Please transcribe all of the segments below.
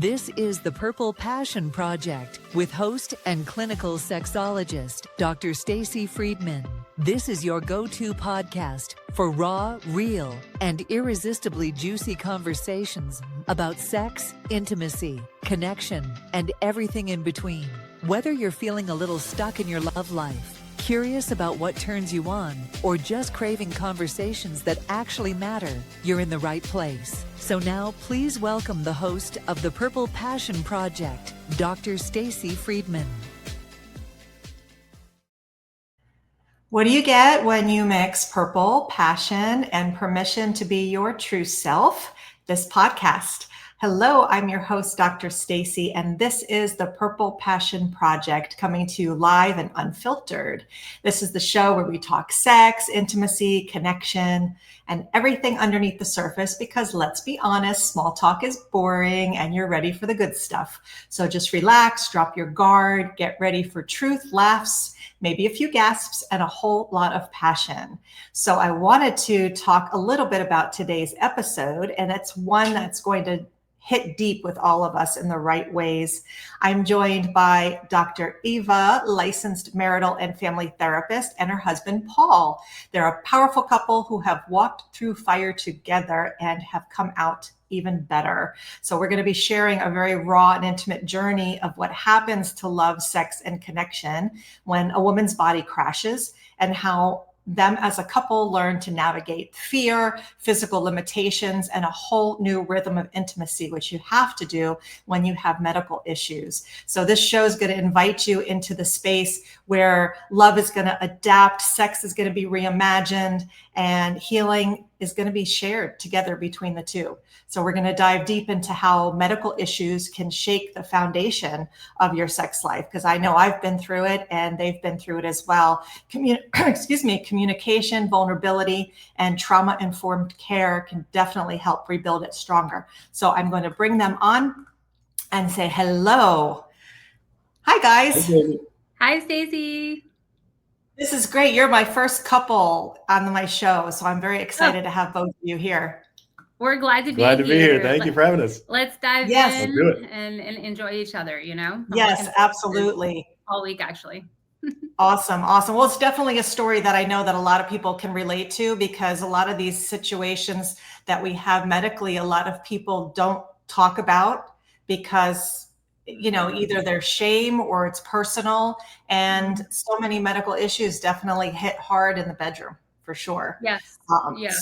This is the Purple Passion Project with host and clinical sexologist, Dr. Stacy Friedman. This is your go-to podcast for raw, real, and irresistibly juicy conversations about sex, intimacy, connection, and everything in between. Whether you're feeling a little stuck in your love life, curious about what turns you on, or just craving conversations that actually matter, you're in the right place. So now, please welcome the host of the Purple Passion Project, Dr. Stacy Friedman. What do you get when you mix purple, passion, and permission to be your true self? This podcast. Hello, I'm your host, Dr. Stacy, and this is the Purple Passion Project coming to you live and unfiltered. This is the show where we talk sex, intimacy, connection, and everything underneath the surface because let's be honest, small talk is boring and you're ready for the good stuff. So just relax, drop your guard, get ready for truth, laughs, maybe a few gasps, and a whole lot of passion. So I wanted to talk a little bit about today's episode, and it's one that's going to hit deep with all of us in the right ways. I'm joined by Dr. Eva, licensed marital and family therapist, and her husband, Paul. They're a powerful couple who have walked through fire together and have come out even better. So we're going to be sharing a very raw and intimate journey of what happens to love, sex, and connection when a woman's body crashes, and how them as a couple learn to navigate fear, physical limitations, and a whole new rhythm of intimacy, which you have to do when you have medical issues. So this show is going to invite you into the space where love is going to adapt, sex is going to be reimagined, and healing is going to be shared together between the two. So we're going to dive deep into how medical issues can shake the foundation of your sex life, because I know I've been through it and they've been through it as well. Communication, vulnerability, and trauma-informed care can definitely help rebuild it stronger. So I'm going to bring them on and say hello. Hi, guys. Hi, Stacy. This is great. You're my first couple on my show, so I'm very excited to have both of you here. We're glad to be here. Thank you for having us. Let's dive in and enjoy each other, you know? Yes, absolutely. All week, actually. Awesome. Well, it's definitely a story that I know that a lot of people can relate to, because a lot of these situations that we have medically, a lot of people don't talk about because, you know, either there's shame or it's personal. And so many medical issues definitely hit hard in the bedroom, for sure. Yes.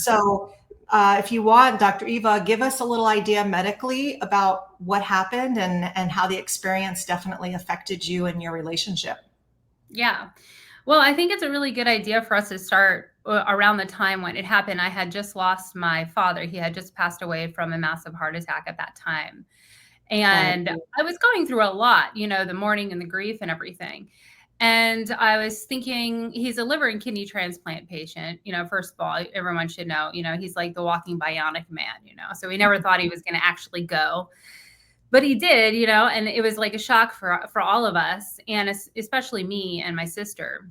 So if you want, Dr. Eva, give us a little idea medically about what happened and how the experience definitely affected you and your relationship. Yeah. Well, I think it's a really good idea for us to start around the time when it happened. I had just lost my father. He had just passed away from a massive heart attack at that time. And I was going through a lot, you know, the mourning and the grief and everything. And I was thinking, he's a liver and kidney transplant patient. You know, first of all, everyone should know, you know, he's like the walking bionic man, you know, so we never thought he was going to actually go. But he did, you know, and it was like a shock for all of us, and especially me and my sister.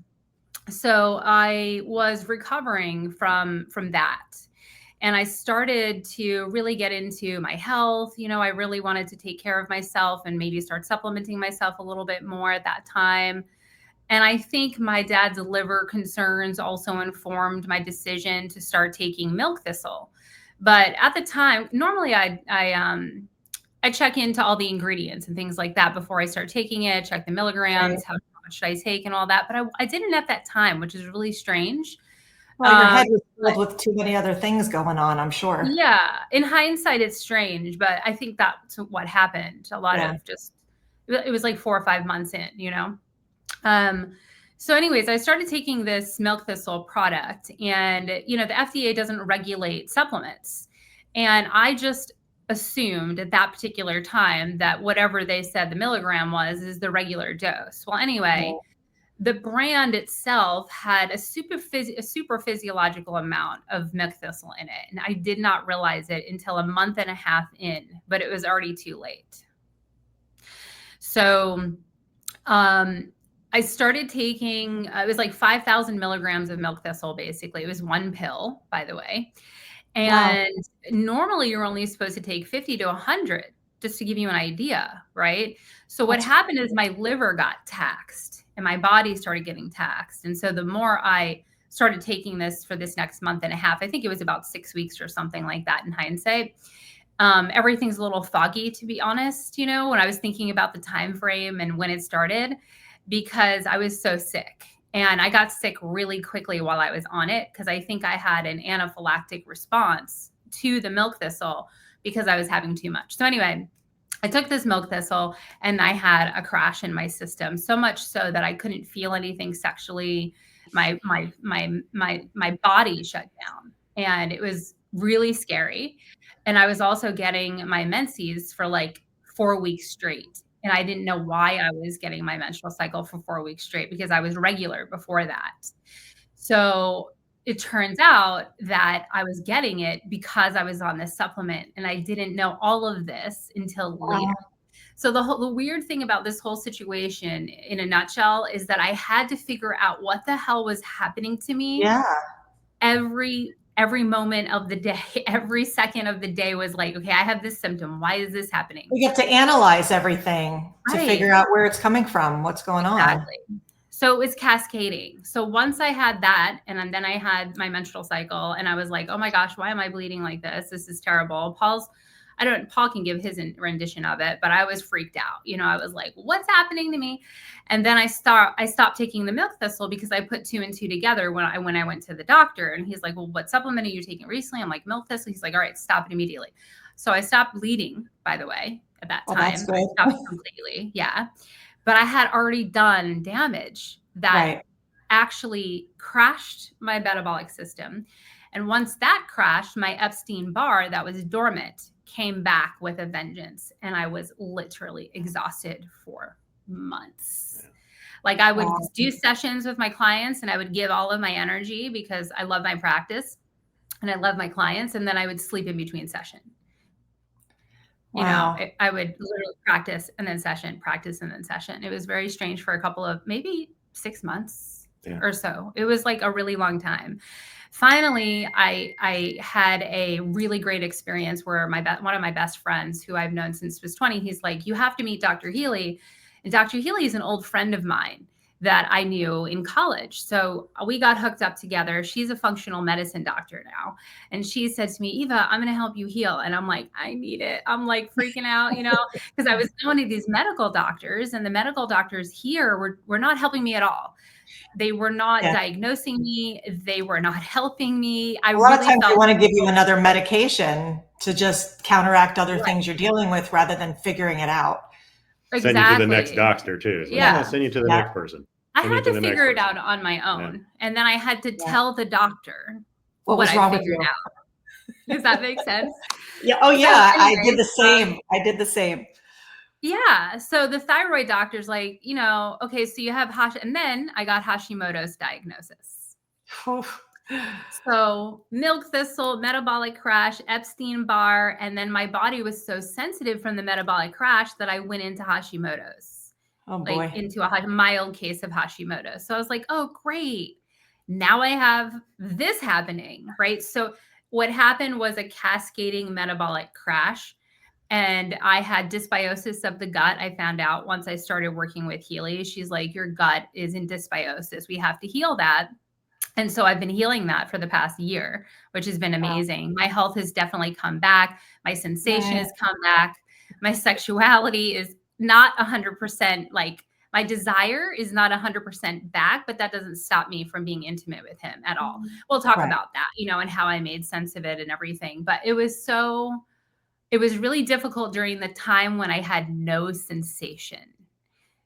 So I was recovering from that. And I started to really get into my health. You know, I really wanted to take care of myself and maybe start supplementing myself a little bit more at that time. And I think my dad's liver concerns also informed my decision to start taking milk thistle. But at the time, normally I check into all the ingredients and things like that before I start taking it, check the milligrams, how much should I take and all that. But I didn't at that time, which is really strange. Well, your head was filled with too many other things going on, I'm sure. Yeah. In hindsight, it's strange, but I think that's what happened. A lot of just, it was like 4 or 5 months in, you know? So anyways, I started taking this milk thistle product, and, you know, the FDA doesn't regulate supplements. And I just assumed at that particular time that whatever they said the milligram was is the regular dose. Well, anyway, the brand itself had a super physiological amount of milk thistle in it. And I did not realize it until a month and a half in, but it was already too late. So I started taking, it was like 5,000 milligrams of milk thistle, basically. It was one pill, by the way. And normally you're only supposed to take 50 to 100 just to give you an idea, right? So what happened is my liver got taxed and my body started getting taxed. And so the more I started taking this for this next month and a half, I think it was about 6 weeks or something like that in hindsight. Everything's a little foggy, to be honest, when I was thinking about the time frame and when it started, because I was so sick. And I got sick really quickly while I was on it because I think I had an anaphylactic response to the milk thistle because I was having too much. So anyway, I took this milk thistle and I had a crash in my system, so much so that I couldn't feel anything sexually. My body shut down, and it was really scary. And I was also getting my menses for like 4 weeks straight. And I didn't know why I was getting my menstrual cycle for 4 weeks straight because I was regular before that. So it turns out that I was getting it because I was on this supplement, and I didn't know all of this until later. So the weird thing about this whole situation in a nutshell is that I had to figure out what the hell was happening to me. Yeah. Every moment of the day, every second of the day was like, okay, I have this symptom. Why is this happening? You have to analyze everything to figure out where it's coming from, what's going on. Exactly. So it was cascading. So once I had that, and then I had my menstrual cycle, and I was like, oh my gosh, why am I bleeding like this? This is terrible. Paul can give his rendition of it, but I was freaked out. I was like, what's happening to me? And then I stopped taking the milk thistle because I put 2 and 2 together when I went to the doctor, and he's like, well, what supplement are you taking recently? I'm like, milk thistle. He's like, all right, stop it immediately. So I stopped bleeding, by the way, at that time. That's good. I stopped completely. Yeah. But I had already done damage that actually crashed my metabolic system. And once that crashed, my Epstein-Barr that was dormant came back with a vengeance. And I was literally exhausted for months. Like I would do sessions with my clients and I would give all of my energy because I love my practice and I love my clients. And then I would sleep in between session. I would literally practice and then session, practice and then session. It was very strange for a couple of maybe 6 months or so. It was like a really long time. Finally, I had a really great experience where one of my best friends, who I've known since I was 20, he's like, you have to meet Dr. Healy. And Dr. Healy is an old friend of mine that I knew in college. So we got hooked up together. She's a functional medicine doctor now. And she said to me, Eva, I'm going to help you heal. And I'm like, I need it. I'm like freaking out, because I was going to these medical doctors, and the medical doctors here were not helping me at all. They were not diagnosing me. They were not helping me. A lot of times they want to give you another medication to just counteract other things you're dealing with rather than figuring it out. Exactly. Send you to the next doctor too. So send you to the next person. I had to figure it out on my own. And then I had to tell the doctor what was wrong I figured out. Does that make sense? Yeah. Oh yeah. So anyway, I did the same. I did the same. Yeah. So the thyroid doctor's like, okay, so you have and then I got Hashimoto's diagnosis. So milk thistle, metabolic crash, Epstein-Barr, and then my body was so sensitive from the metabolic crash that I went into Hashimoto's. Oh boy. Like into a mild case of Hashimoto's. So I was like, oh, great. Now I have this happening, right? So what happened was a cascading metabolic crash. And I had dysbiosis of the gut. I found out once I started working with Healy. She's like, your gut is in dysbiosis. We have to heal that. And so I've been healing that for the past year, which has been amazing. My health has definitely come back. My sensation has come back. My sexuality is not 100%, like my desire is not 100% back, but that doesn't stop me from being intimate with him at all. We'll talk about that, and how I made sense of it and everything. But it was really difficult during the time when I had no sensation.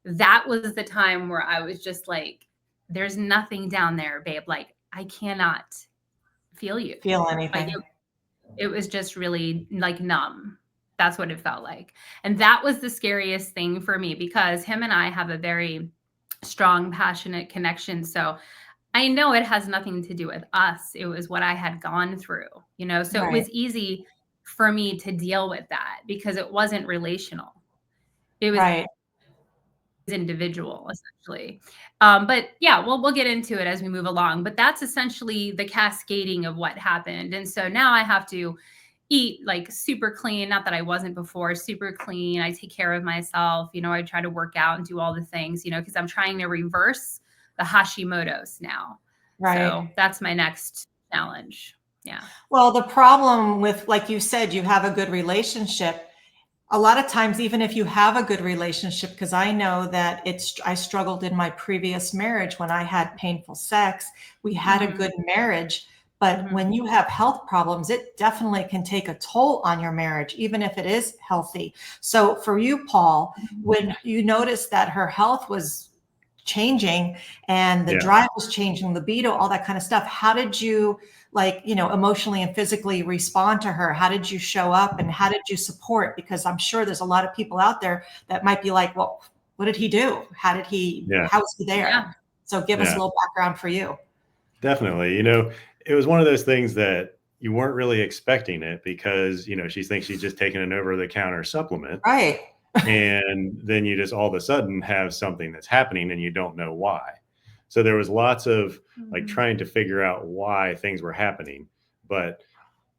That was the time where I was just like, there's nothing down there, babe. Like, I cannot feel you. Feel anything. Like it was just really like numb. That's what it felt like. And that was the scariest thing for me because him and I have a very strong, passionate connection. So I know it has nothing to do with us. It was what I had gone through, so it was easy for me to deal with that because it wasn't relational. It was individual essentially. But yeah, we'll get into it as we move along, but that's essentially the cascading of what happened. And so now I have to, eat like super clean. Not that I wasn't before, super clean. I take care of myself. I try to work out and do all the things, because I'm trying to reverse the Hashimoto's now. Right. So that's my next challenge. Yeah. Well, the problem with, like you said, you have a good relationship. A lot of times, even if you have a good relationship, because I know that I struggled in my previous marriage when I had painful sex. We had a good marriage, but when you have health problems, it definitely can take a toll on your marriage, even if it is healthy. So for you, Paul, when you noticed that her health was changing and the drive was changing, libido, all that kind of stuff, how did you emotionally and physically respond to her? How did you show up and how did you support? Because I'm sure there's a lot of people out there that might be like, well, what did he do? How was he there? Yeah. So give us a little background for you. Definitely. It was one of those things that you weren't really expecting it because, she thinks she's just taking an over-the-counter supplement. Right. And then you just all of a sudden have something that's happening and you don't know why. So there was lots of like trying to figure out why things were happening. But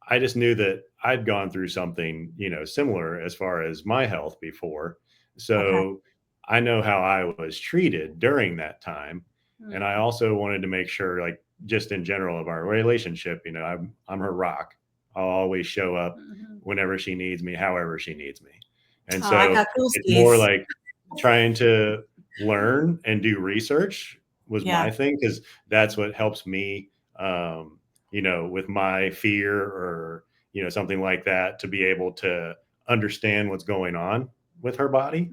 I just knew that I'd gone through something, similar as far as my health before. So I know how I was treated during that time. And I also wanted to make sure, like, just in general of our relationship, I'm her rock. I'll always show up whenever she needs me, however she needs me. And so it's more like trying to learn and do research was my thing, because that's what helps me, with my fear or, something like that, to be able to understand what's going on with her body.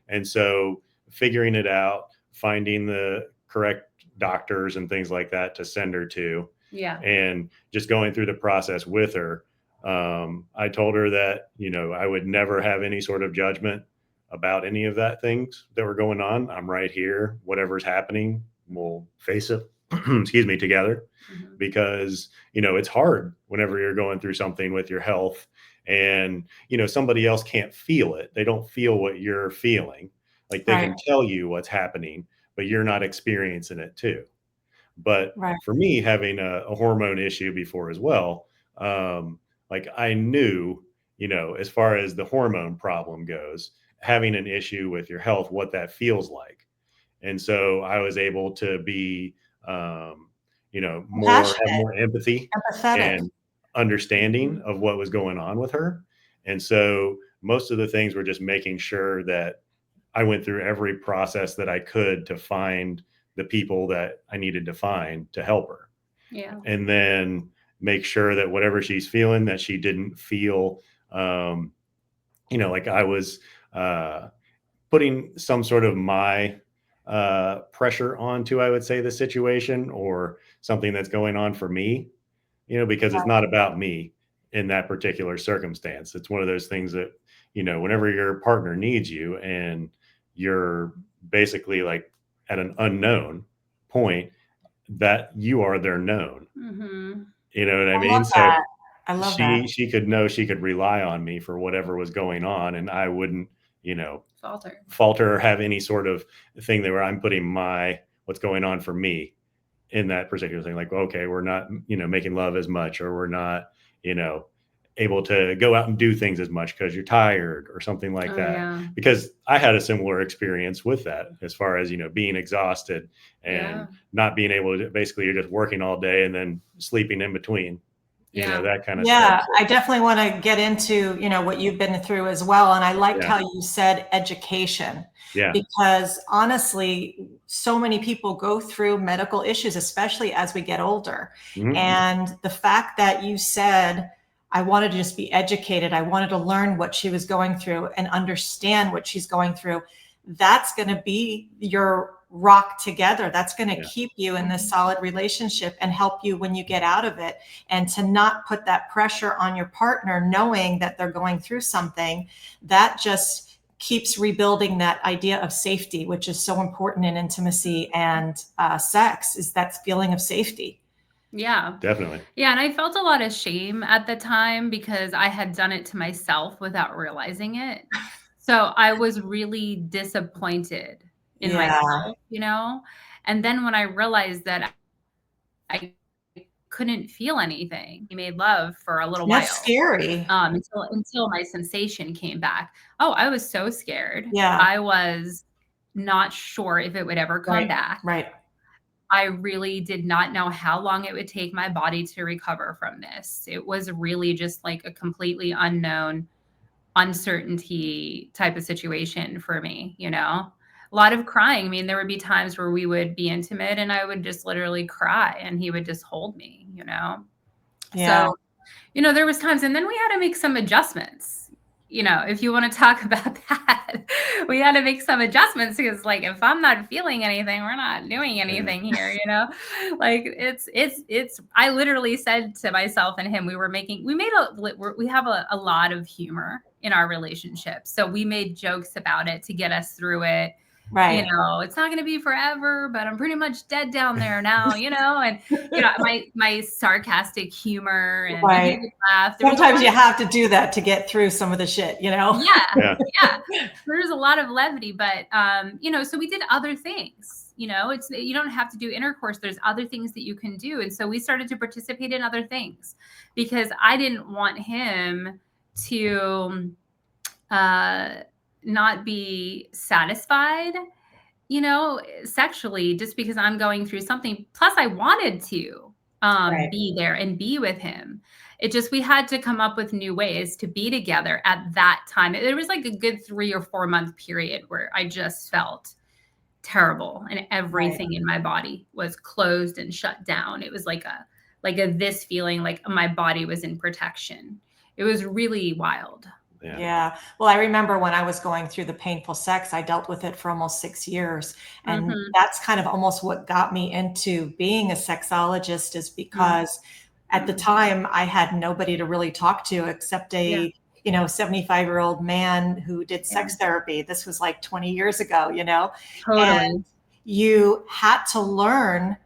And so figuring it out, finding the correct doctors and things like that to send her to, and just going through the process with her. I told her that, I would never have any sort of judgment about any of that things that were going on. I'm right here. Whatever's happening, we'll face it, together, because, it's hard whenever you're going through something with your health and, somebody else can't feel it. They don't feel what you're feeling. Like they can tell you what's happening, but you're not experiencing it too. But for me, having a hormone issue before as well, like I knew, as far as the hormone problem goes, having an issue with your health, what that feels like. And so I was able to be, have more empathy and understanding of what was going on with her. And so most of the things were just making sure that I went through every process that I could to find the people that I needed to find to help her. Yeah. And then make sure that whatever she's feeling, that she didn't feel, like I was putting some sort of my pressure onto, I would say, the situation or something that's going on for me, because it's not about me in that particular circumstance. It's one of those things that, whenever your partner needs you and you're basically like at an unknown point, that you are their known. You know what I mean? So I love that. she could know she could rely on me for whatever was going on, and I wouldn't, falter or have any sort of thing that where I'm putting what's going on for me in that particular thing. Like, okay, we're not, making love as much, or we're not, able to go out and do things as much because you're tired or something like that. Yeah. Because I had a similar experience with that, as far as, being exhausted and not being able to, basically you're just working all day and then sleeping in between, that kind of stuff. I definitely want to get into, what you've been through as well. And I liked how you said education, because honestly, so many people go through medical issues, especially as we get older. And the fact that you said, I wanted to just be educated, I wanted to learn what she was going through and understand what she's going through, that's going to be your rock together. That's going to keep you in this solid relationship and help you when you get out of it. And to not put that pressure on your partner, knowing that they're going through something, that just keeps rebuilding that idea of safety, which is so important in intimacy and sex, is that feeling of safety. Yeah, definitely. Yeah. And I felt a lot of shame at the time because I had done it to myself without realizing it. So I was really disappointed in myself, And then when I realized that I couldn't feel anything. He made love for a little That's while. scary. Until my sensation came back. Oh, I was so scared. Yeah. I was not sure if it would ever come back. Right. I really did not know how long it would take my body to recover from this. It was really just like a completely unknown uncertainty type of situation for me, you know? A lot of crying. I mean, there would be times where we would be intimate and I would just literally cry and he would just hold me, you know? Yeah. So, you know, there was times, and then we had to make some adjustments. You know, if you want to talk about that, we had to make some adjustments because, like, if I'm not feeling anything, we're not doing anything here, you know? Like, I literally said to myself and him, we have a lot of humor in our relationship. So we made jokes about it to get us through it. Right. You know, it's not going to be forever, but I'm pretty much dead down there now, you know, and, you know, my sarcastic humor and Right. he would laugh. Sometimes you have to do that to get through some of the shit, you know? Yeah. There's a lot of levity, but, you know, so we did other things, you know, you don't have to do intercourse. There's other things that you can do. And so we started to participate in other things because I didn't want him to, not be satisfied, you know, sexually just because I'm going through something. Plus I wanted to be there and be with him. It just, we had to come up with new ways to be together at that time. There was like a good 3 or 4 month period where I just felt terrible and everything in my body was closed and shut down. It was like this feeling like my body was in protection. It was really wild. Yeah. Well, I remember when I was going through the painful sex, I dealt with it for almost 6 years. And that's kind of almost what got me into being a sexologist, is because at the time I had nobody to really talk to except a 75-year-old man who did sex therapy. This was like 20 years ago, you know. Totally. And you had to learn,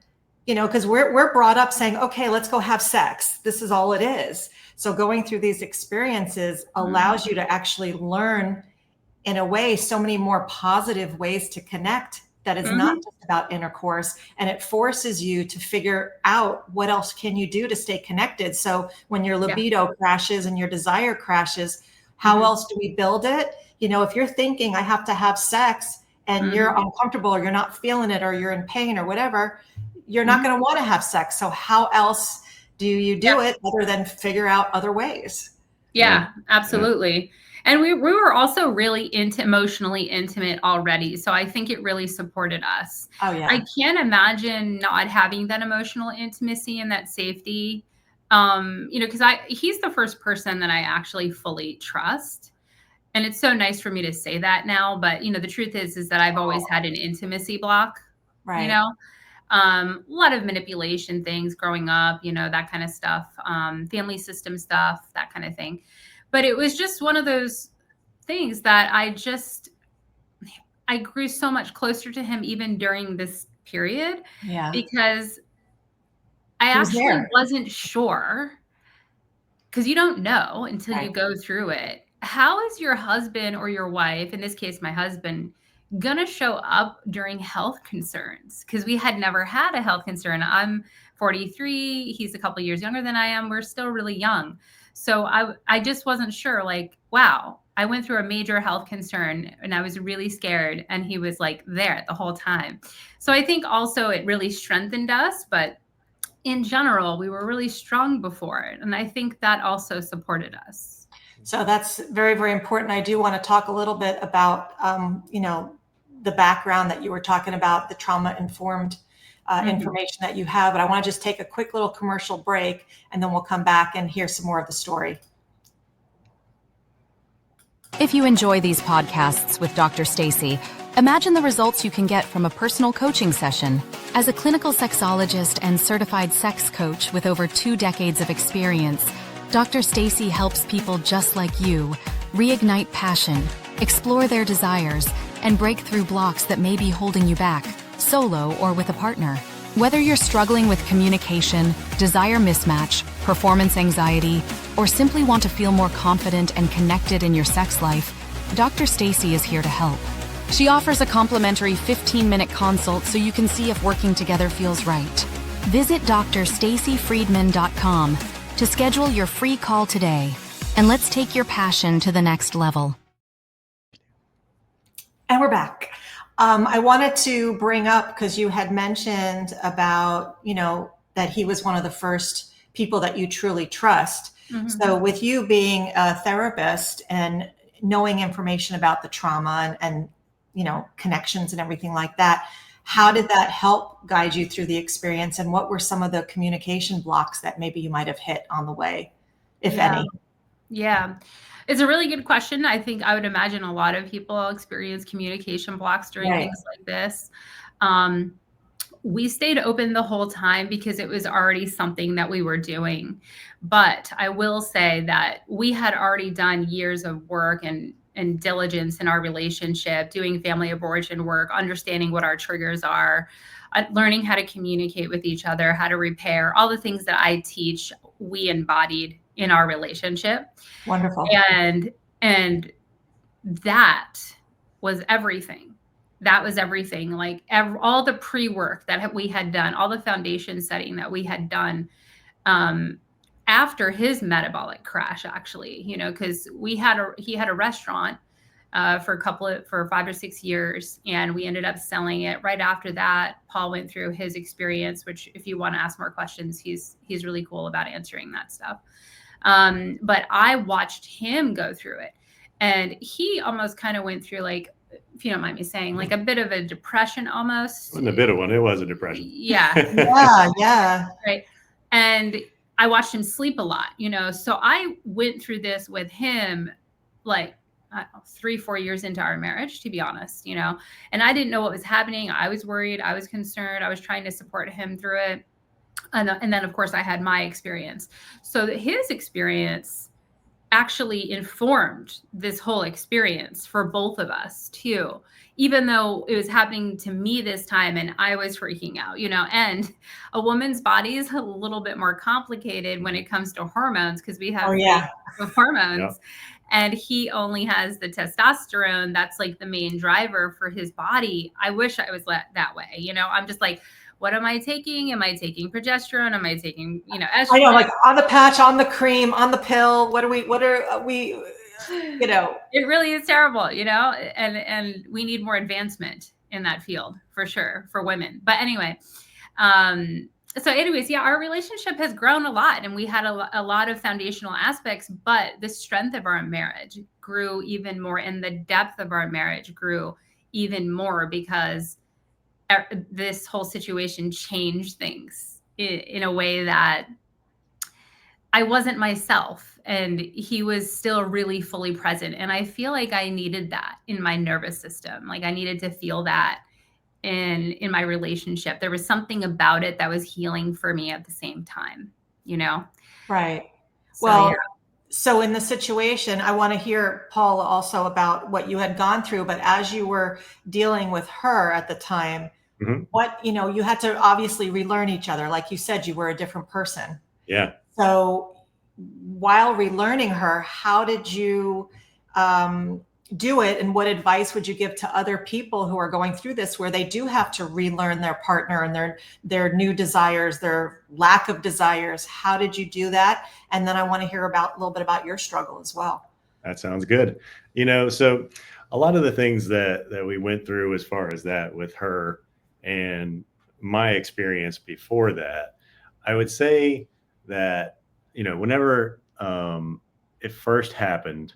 you know, because we're brought up saying, okay, let's go have sex. This is all it is. So going through these experiences allows you to actually learn, in a way, so many more positive ways to connect that is not just about intercourse. And it forces you to figure out what else can you do to stay connected. So when your libido crashes and your desire crashes, how else do we build it? You know, if you're thinking I have to have sex and you're uncomfortable or you're not feeling it or you're in pain or whatever, you're not going to want to have sex. So how else do you do it other than figure out other ways? Yeah, absolutely. And we were also really emotionally intimate already. So I think it really supported us. Oh, yeah. I can't imagine not having that emotional intimacy and that safety. You know, because he's the first person that I actually fully trust. And it's so nice for me to say that now. But, you know, the truth is that I've always had an intimacy block, you know? A lot of manipulation things growing up, you know, that kind of stuff, family system stuff, that kind of thing. But it was just one of those things that I grew so much closer to him even during this period, because I actually wasn't sure, because you don't know until you go through it. How is your husband or your wife, in this case, my husband, gonna show up during health concerns? Because we had never had a health concern. I'm 43. He's a couple years younger than I am. We're still really young. So I just wasn't sure, like, wow, I went through a major health concern and I was really scared. And he was like there the whole time. So I think also it really strengthened us. But in general, we were really strong before it. And I think that also supported us. So that's very, very important. I do want to talk a little bit about, you know, the background that you were talking about, the trauma-informed information that you have. But I want to just take a quick little commercial break, and then we'll come back and hear some more of the story. If you enjoy these podcasts with Dr. Stacy, imagine the results you can get from a personal coaching session. As a clinical sexologist and certified sex coach with over 2 decades of experience, Dr. Stacy helps people just like you reignite passion, explore their desires, and break through blocks that may be holding you back, solo or with a partner. Whether you're struggling with communication, desire mismatch, performance anxiety, or simply want to feel more confident and connected in your sex life, Dr. Stacy is here to help. She offers a complimentary 15-minute consult so you can see if working together feels right. Visit drstacyfriedman.com to schedule your free call today, and let's take your passion to the next level. And we're back. I wanted to bring up, because you had mentioned about, that he was one of the first people that you truly trust. Mhm. So with you being a therapist and knowing information about the trauma and connections and everything like that, how did that help guide you through the experience? And what were some of the communication blocks that maybe you might have hit on the way, if any? Yeah. It's a really good question. I think I would imagine a lot of people experience communication blocks during Right. things like this. We stayed open the whole time because it was already something that we were doing. But I will say that we had already done years of work and diligence in our relationship, doing family of origin work, understanding what our triggers are, learning how to communicate with each other, how to repair, all the things that I teach, we embodied in our relationship. Wonderful. And that was everything. That was everything. Like all the pre-work that we had done, all the foundation setting that we had done after his metabolic crash, actually, because he had a restaurant for 5 or 6 years, and we ended up selling it. Right after that, Paul went through his experience, which if you want to ask more questions, he's really cool about answering that stuff. But I watched him go through it, and he almost kind of went through, like, if you don't mind me saying, like a bit of a depression almost. It wasn't a bit of one. It was a depression. Yeah. Yeah. Right. And I watched him sleep a lot, so I went through this with him, like, I don't know, 3-4 years into our marriage, to be honest, and I didn't know what was happening. I was worried. I was concerned. I was trying to support him through it. And then, of course, I had my experience. So his experience actually informed this whole experience for both of us too, even though it was happening to me this time and I was freaking out, and a woman's body is a little bit more complicated when it comes to hormones, because we have of hormones. Yep. And he only has the testosterone. That's like the main driver for his body. I wish I was that way. I'm just like, what am I taking? Am I taking progesterone? Am I taking, estrogen? I know, like on the patch, on the cream, on the pill. What are we? It really is terrible, and we need more advancement in that field for sure for women. But anyway, yeah, our relationship has grown a lot, and we had a lot of foundational aspects, but the strength of our marriage grew even more, and the depth of our marriage grew even more because this whole situation changed things in a way that I wasn't myself, and he was still really fully present. And I feel like I needed that in my nervous system. Like I needed to feel that in my relationship. There was something about it that was healing for me at the same time, Right. So, Well, yeah. So in the situation, I want to hear, Paul, also about what you had gone through, but as you were dealing with her at the time, what, you had to obviously relearn each other. Like you said, you were a different person. Yeah. So while relearning her, how did you do it? And what advice would you give to other people who are going through this, where they do have to relearn their partner and their new desires, their lack of desires? How did you do that? And then I want to hear a little bit about your struggle as well. That sounds good. So a lot of the things that we went through as far as that with her and my experience before that, I would say that, whenever it first happened,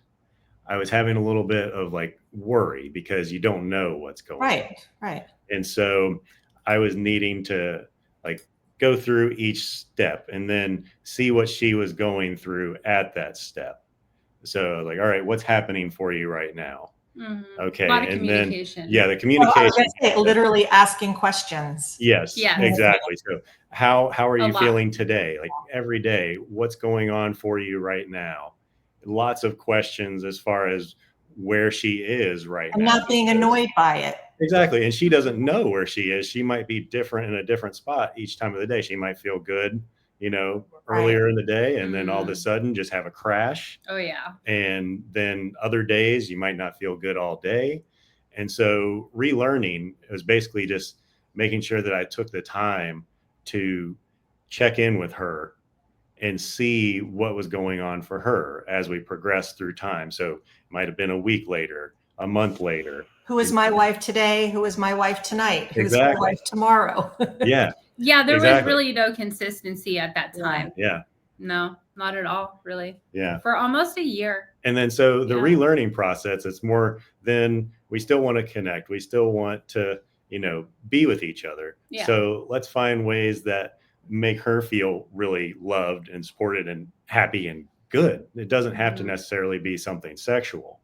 I was having a little bit of like worry because you don't know what's going on. Right. And so I was needing to like go through each step and then see what she was going through at that step. So like, all right, what's happening for you right now? Mm-hmm. Okay. A lot of and communication. Then, the I communication. was going to say, literally asking questions. Yes, exactly. So how are you feeling today? Like every day, what's going on for you right now? Lots of questions as far as where she is right And now. not being annoyed by it. Exactly. And she doesn't know where she is. She might be different in a different spot each time of the day. She might feel good, earlier in the day, and then all of a sudden just have a crash. Oh, yeah. And then other days you might not feel good all day. And so relearning was basically just making sure that I took the time to check in with her and see what was going on for her as we progressed through time. So it might have been a week later, a month later. Who is my wife today? Who is my wife tonight? Who's my Exactly. wife tomorrow? Yeah. Yeah, there was Exactly. really no consistency at that time. Yeah. No, not at all, really. Yeah. For almost a year. And then so the Yeah. relearning process, it's more then we still want to connect. We still want to, be with each other. Yeah. So let's find ways that make her feel really loved and supported and happy and good. It doesn't have to necessarily be something sexual.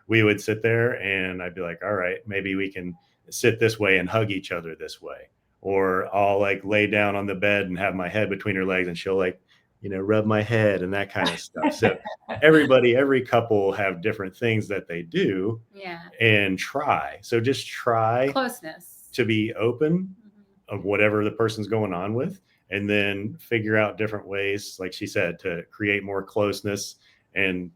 We would sit there and I'd be like, all right, maybe we can sit this way and hug each other this way. Or I'll like lay down on the bed and have my head between her legs and she'll like, rub my head and that kind of stuff. So every couple have different things that they do. Yeah. And try. So just try Closeness. to be open of whatever the person's going on with, and then figure out different ways, like she said, to create more closeness and,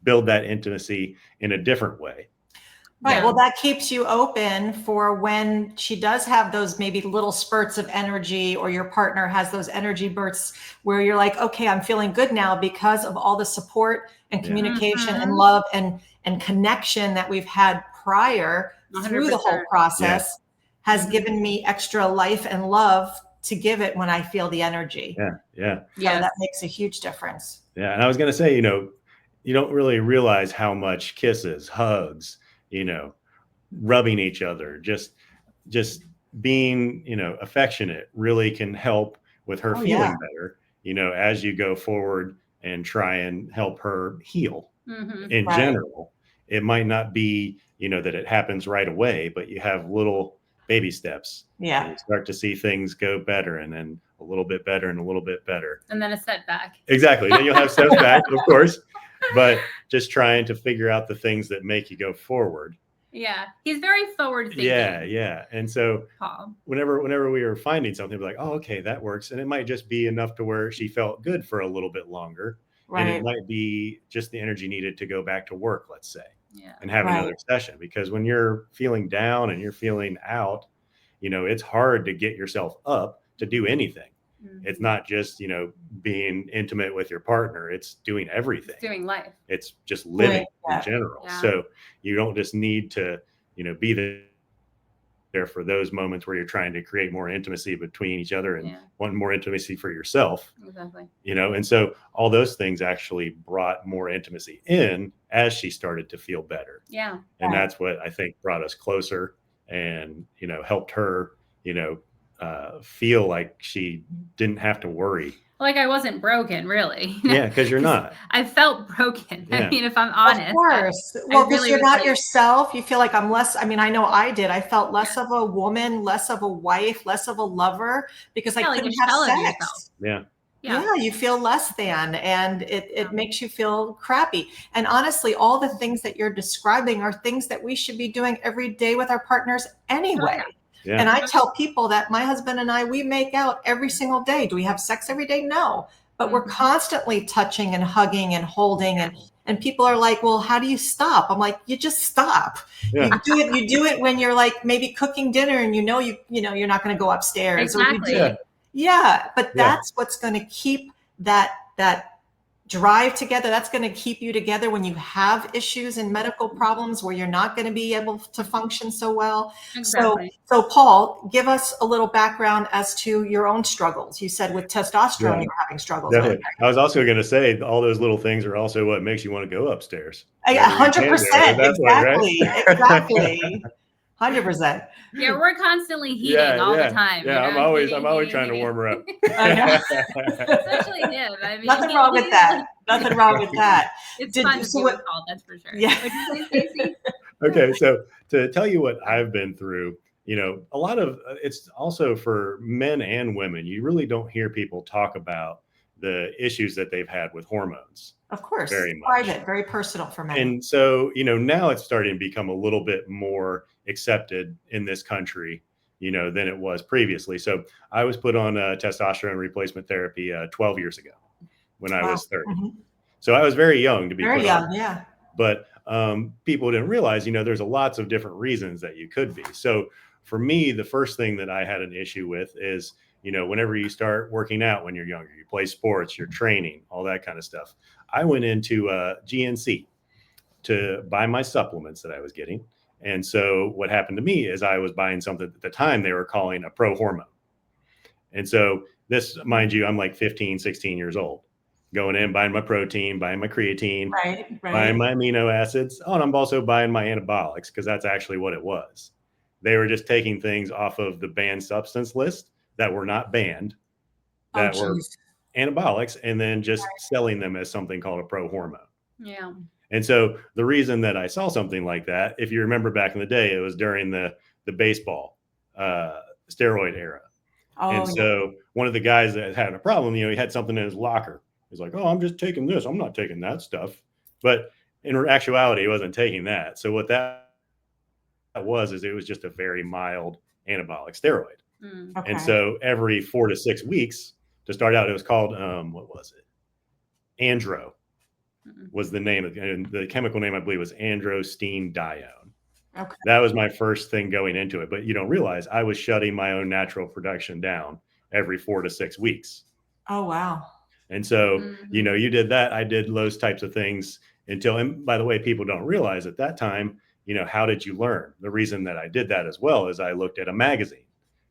build that intimacy in a different way. Right. Yeah. Well, that keeps you open for when she does have those maybe little spurts of energy, or your partner has those energy bursts where you're like, okay, I'm feeling good now because of all the support and communication and love and connection that we've had prior through the whole 100%. process has given me extra life and love to give it when I feel the energy. Yeah. Yeah. So Yes. that makes a huge difference. Yeah. And I was going to say, you don't really realize how much kisses, hugs, rubbing each other, just being, affectionate really can help with her feeling better, as you go forward and try and help her heal in general. It might not be, that it happens right away, but you have little baby steps. Yeah. And you start to see things go better, and then a little bit better and a little bit better. And then a setback. Exactly. Then you'll have steps back, of course, but just trying to figure out the things that make you go forward. Yeah. He's very forward thinking. Yeah. Yeah. And so Paul. whenever we were finding something, we're like, oh, okay, that works. And it might just be enough to where she felt good for a little bit longer. Right. And it might be just the energy needed to go back to work, let's say, and have Right. another session. Because when you're feeling down and you're feeling out, it's hard to get yourself up to do anything. It's not just, being intimate with your partner. It's doing everything. It's doing life. It's just living Right. in general. Yeah. So you don't just need to, be there for those moments where you're trying to create more intimacy between each other and want more intimacy for yourself. Exactly. And so all those things actually brought more intimacy in as she started to feel better. Yeah. And that's what I think brought us closer and, helped her, feel like she didn't have to worry. Like I wasn't broken, really. Yeah, because you're not. I felt broken. Yeah. I mean, if I'm honest. Of course. I Well, because really you're was not like- yourself. You feel like I'm less. I mean, I know I did. I felt less of a woman, less of a wife, less of a lover because I Yeah, like couldn't a shell have of sex. yourself. Yeah. Yeah. You feel less than, and it makes you feel crappy. And honestly, all the things that you're describing are things that we should be doing every day with our partners anyway. Yeah. And I tell people that my husband and I, we make out every single day. Do we have sex every day? No. But we're constantly touching and hugging and holding, and people are like, well, how do you stop? I'm like, you just stop. Yeah. You do it when you're like maybe cooking dinner and you're not going to go upstairs. Exactly. Or you do it. Yeah, but that's what's going to keep that drive together. That's going to keep you together when you have issues and medical problems where you're not going to be able to function so well. Exactly. So Paul, give us a little background as to your own struggles. You said with testosterone, you were having struggles. Definitely. With. I was also going to say all those little things are also what makes you want to go upstairs. 100%. Exactly. Exactly. 100%. Yeah, we're constantly heating all the time. Yeah, I'm always trying to warm her up. I know. Especially him. I mean, Nothing wrong with that. Nothing wrong with that. It's fun to be with Paul, that's for sure. Yeah. What'd you say, Stacy? Okay, so to tell you what I've been through, a lot of it's also for men and women. You really don't hear people talk about the issues that they've had with hormones. Of course. Very much. Private, very personal for men. And so, now it's starting to become a little bit more accepted in this country, than it was previously. So I was put on testosterone replacement therapy 12 years ago when I was 30. Mm-hmm. So I was very young to be Very put young, on. yeah. But people didn't realize, there's lots of different reasons that you could be. So for me, the first thing that I had an issue with is, whenever you start working out when you're younger, you play sports, you're training, all that kind of stuff. I went into GNC to buy my supplements that I was getting. And so what happened to me is I was buying something at the time they were calling a pro hormone. And so this, mind you, I'm like 15, 16 years old, going in, buying my protein, buying my creatine, Right. buying my amino acids. Oh, and I'm also buying my anabolics, because that's actually what it was. They were just taking things off of the banned substance list that were not banned, that were anabolics, and then just selling them as something called a pro hormone. Yeah. And so the reason that I saw something like that, if you remember back in the day, it was during the baseball steroid era. And so one of the guys that had a problem, he had something in his locker. He's like, oh, I'm just taking this. I'm not taking that stuff. But in actuality, he wasn't taking that. So what that was is it was just a very mild anabolic steroid. Okay. And so every 4 to 6 weeks to start out, it was called, what was it? Andro was the name of and the chemical name, I believe, was androstenedione. Okay. That was my first thing going into it. But you don't realize I was shutting my own natural production down every 4 to 6 weeks. Oh, wow. And so, you did that. I did those types of things until, and by the way, people don't realize at that time, how did you learn? The reason that I did that as well is I looked at a magazine,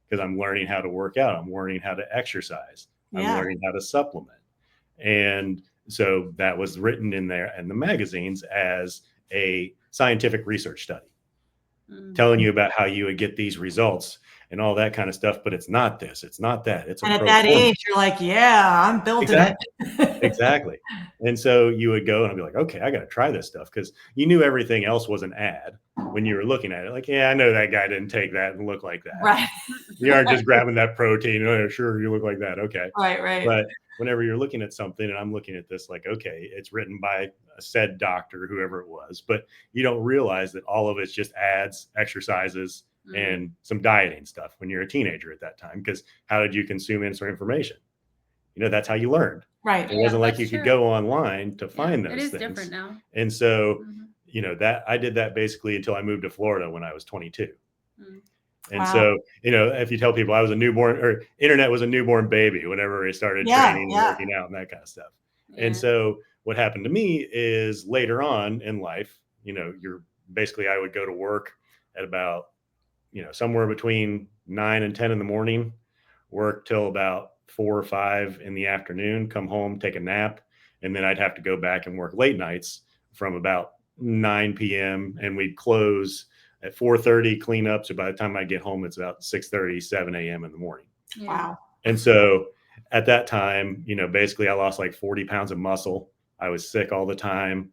because I'm learning how to work out. I'm learning how to exercise. I'm learning how to supplement. And so that was written in there in the magazines as a scientific research study, telling you about how you would get these results and all that kind of stuff. But it's not this, it's not that. It's and at that age, you're like, yeah, I'm building it. Exactly. And so you would go and I'd be like, okay, I got to try this stuff, because you knew everything else was an ad when you were looking at it. Like, yeah, I know that guy didn't take that and look like that. Right. You aren't just grabbing that protein. Oh, sure, you look like that. Okay. Right. But whenever you're looking at something, and I'm looking at this like, okay, it's written by a said doctor, whoever it was, but you don't realize that all of it's just ads, exercises, and some dieting stuff when you're a teenager at that time. Because how did you consume instant information? That's how you learned. Right. It wasn't like you could go online to find those things. It is different now. And so, that I did that basically until I moved to Florida when I was 22. And so, if you tell people I was a newborn, or internet was a newborn baby whenever I started training and working out and that kind of stuff. And so what happened to me is later on in life, you're basically, I would go to work at about, somewhere between 9 and 10 in the morning, work till about 4 or 5 in the afternoon, come home, take a nap. And then I'd have to go back and work late nights from about 9 p.m. and we'd close at 4:30, clean up. So by the time I get home, it's about 6:30, 7 a.m. in the morning. Wow. And so at that time, basically I lost like 40 pounds of muscle. I was sick all the time.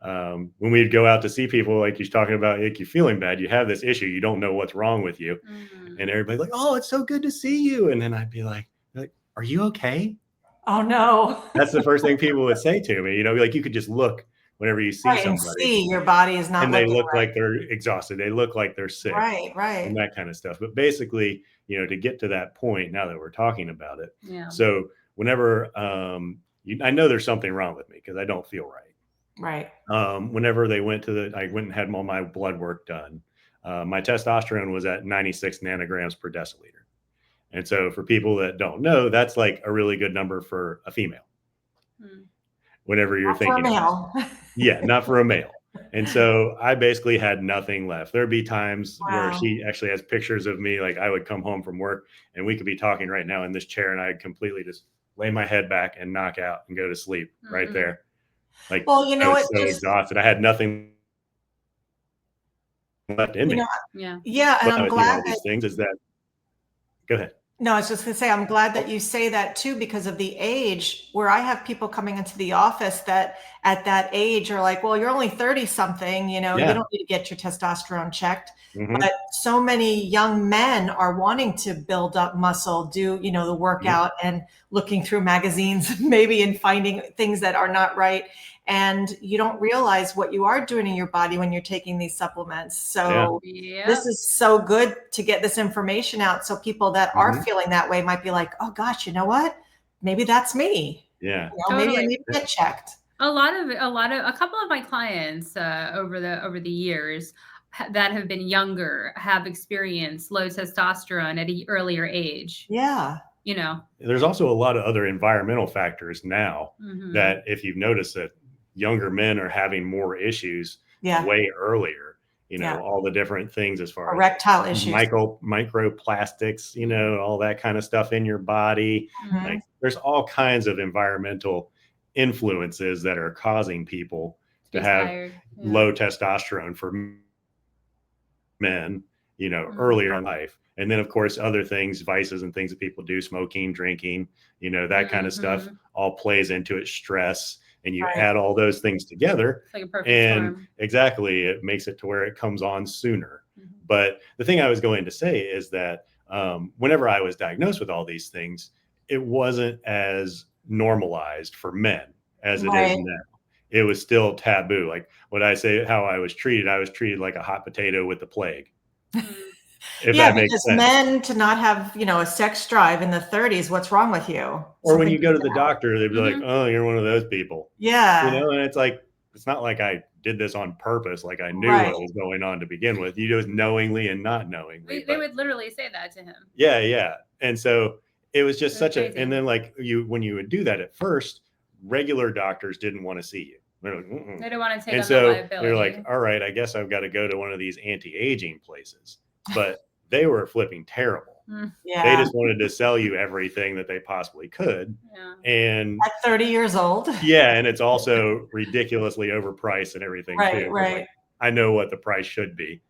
When we'd go out to see people, like you're talking about, like, you're feeling bad, you have this issue, you don't know what's wrong with you. And everybody's like, oh, it's so good to see you. And then I'd be like, are you okay? Oh, no. That's the first thing people would say to me. Like, you could just look whenever you see somebody. See your body is not, and they look like they're exhausted. They look like they're sick. Right. And that kind of stuff. But basically, to get to that point, now that we're talking about it. Yeah. So whenever I know there's something wrong with me because I don't feel right. Right. Whenever I went and had all my blood work done. My testosterone was at 96 nanograms per deciliter. And so for people that don't know, that's like a really good number for a female. Whenever you're thinking, for a male. Yeah, not for a male. And so I basically had nothing left. There'd be times where she actually has pictures of me. Like, I would come home from work and we could be talking right now in this chair and I'd completely just lay my head back and knock out and go to sleep right there. Like, well, I was so exhausted. I had nothing left in me. Yeah. And I'm glad these things is that. Go ahead. No, I was just going to say, I'm glad that you say that too, because of the age where I have people coming into the office that at that age are like, well, you're only 30 something, you don't need to get your testosterone checked. But so many young men are wanting to build up muscle, do, the workout and looking through magazines, maybe, and finding things that are not right. And you don't realize what you are doing in your body when you're taking these supplements. So this is so good to get this information out. So people that are feeling that way might be like, oh gosh, you know what? Maybe that's me. Yeah. Maybe I need to get checked. A couple of my clients over the years that have been younger have experienced low testosterone at an earlier age. Yeah. You know, there's also a lot of other environmental factors now that if you've noticed that younger men are having more issues way earlier, all the different things as far erectile as issues, microplastics, all that kind of stuff in your body. Like there's all kinds of environmental influences that are causing people to have low testosterone for men, earlier in life. And then of course, other things, vices and things that people do, smoking, drinking, that kind of stuff all plays into it, stress. And you add all those things together, it's like a perfect and storm. exactly, it makes it to where it comes on sooner. But the thing I was going to say is that whenever I was diagnosed with all these things, it wasn't as normalized for men as it is now. It was still taboo. Like what I say, how I was treated like a hot potato with the plague. If that makes because sense. men to not have, a sex drive in the 30s, what's wrong with you? Or when you go to the doctor, they'd be like, oh, you're one of those people. Yeah. And it's like, it's not like I did this on purpose. Like I knew what was going on to begin with. You just knowingly and not knowingly. They would literally say that to him. Yeah, yeah. And so it was just and then like when you would do that at first, regular doctors didn't want to see you. They're like, they didn't want to take and on so the liability. they're like, all right, I guess I've got to go to one of these anti-aging places. But they were flipping terrible. They just wanted to sell you everything that they possibly could. And at 30 years old. And it's also ridiculously overpriced and everything too. Right. Like, I know what the price should be.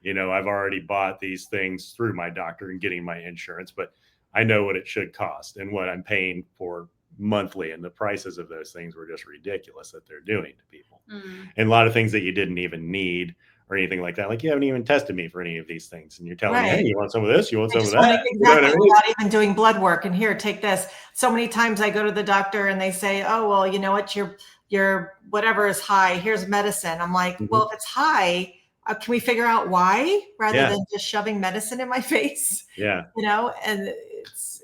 I've already bought these things through my doctor and getting my insurance, but I know what it should cost and what I'm paying for monthly. And the prices of those things were just ridiculous that they're doing to people. And a lot of things that you didn't even need or anything like that. Like you haven't even tested me for any of these things. And you're telling me, hey, you want some of this? You want some of that? Exactly. Not even doing blood work. And here, take this. So many times I go to the doctor and they say, oh, well, you know what? Your whatever is high. Here's medicine. I'm like, well, if it's high, can we figure out why rather than just shoving medicine in my face? Yeah. And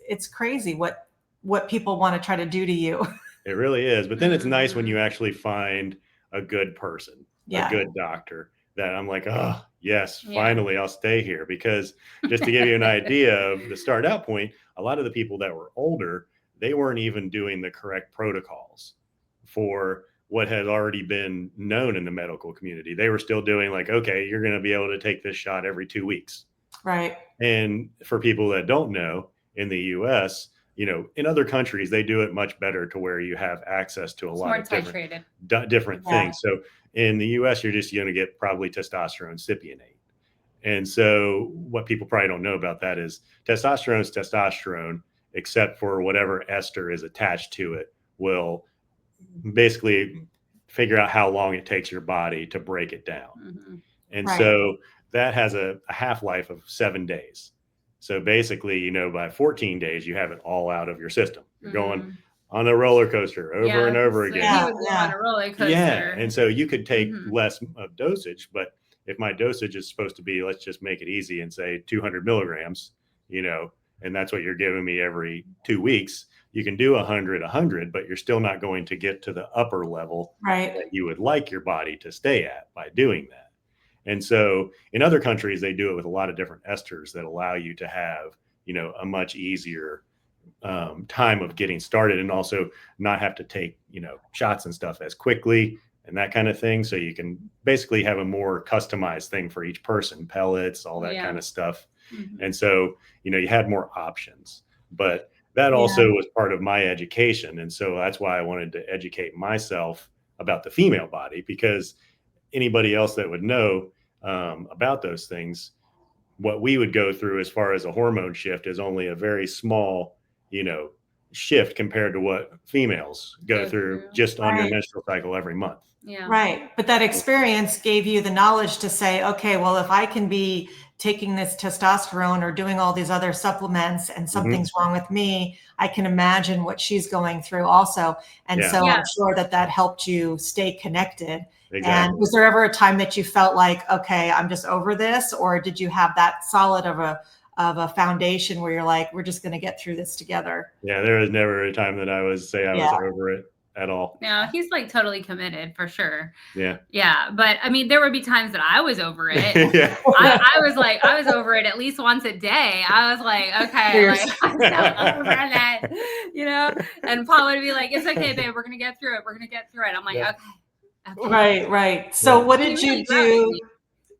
it's crazy what people want to try to do to you. It really is. But then it's nice when you actually find a good person, a good doctor that I'm like, oh, yes, finally I'll stay here. Because just to give you an idea of the start out point, a lot of the people that were older, they weren't even doing the correct protocols for what had already been known in the medical community. They were still doing like, okay, you're going to be able to take this shot every 2 weeks. Right. And for people that don't know, in the US, in other countries, they do it much better to where you have access to a lot of different things. So in the US, you're just going to get probably testosterone cypionate. And so what people probably don't know about that is testosterone is testosterone, except for whatever ester is attached to it will basically figure out how long it takes your body to break it down. And so that has a half-life of 7 days. So basically, by 14 days, you have it all out of your system. You're going on a roller coaster over and over again. He was on a roller coaster. Yeah. And so you could take less of dosage, but if my dosage is supposed to be, let's just make it easy and say 200 milligrams, and that's what you're giving me every 2 weeks, you can do 100, but you're still not going to get to the upper level that you would like your body to stay at by doing that. And so in other countries, they do it with a lot of different esters that allow you to have, a much easier time of getting started and also not have to take, shots and stuff as quickly and that kind of thing. So you can basically have a more customized thing for each person, pellets, all that kind of stuff. And so, you had more options, but that also was part of my education. And so that's why I wanted to educate myself about the female body, because anybody else that would know about those things, what we would go through as far as a hormone shift is only a very small, shift compared to what females go through just on your menstrual cycle every month. Right. But that experience gave you the knowledge to say, okay, well, if I can be taking this testosterone or doing all these other supplements and something's wrong with me, I can imagine what she's going through also. And so I'm sure that helped you stay connected. Exactly. And was there ever a time that you felt like, okay, I'm just over this? Or did you have that solid of a foundation where you're like, we're just going to get through this together? Yeah, there was never a time that I was over it at all. No, he's like totally committed for sure. Yeah. Yeah. But I mean, there would be times that I was over it. Yeah. I was over it at least once a day. I was like, okay, like I'm so over that, and Paul would be like, it's okay, babe. We're going to get through it. We're going to get through it. I'm like, Yeah. okay. Right. So what did you do?